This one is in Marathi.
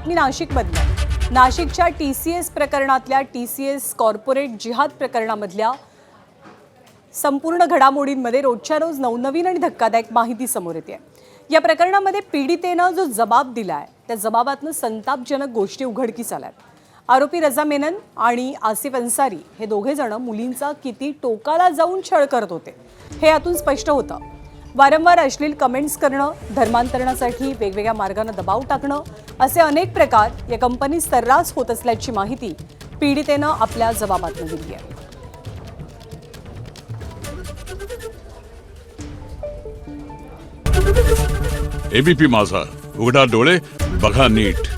बातमी नाशिकमधली। नाशिकच्या TCS प्रकरणातल्या TCS कॉर्पोरेट जिहाद प्रकरणामधल्या संपूर्ण घडामोडींमध्ये रोजच्या रोज नवनवीन आणि धक्कादायक माहिती समोर येते। या प्रकरणामध्ये पीडितेनं जो जबाब दिलाय त्या जबाबातून संतापजनक गोष्टी उघडकीस आल्यात। आरोपी रजा मेनन आणि आसिफ अन्सारी हे दोघे जण मुलींचा किती टोकाला जाऊन छळ करत होते हे यातून स्पष्ट होतं। वारंवार अश्लील कमेंट्स करणं, धर्मांतरणासाठी वेगवेगळ्या मार्गाने दबाव टाकणं असे अनेक प्रकार या कंपनीत सर्रास होत असल्याची माहिती पीडितेनं आपल्या जबाबातून दिली आहे। एबीपी माझा, उघडा डोळे बघा नीट।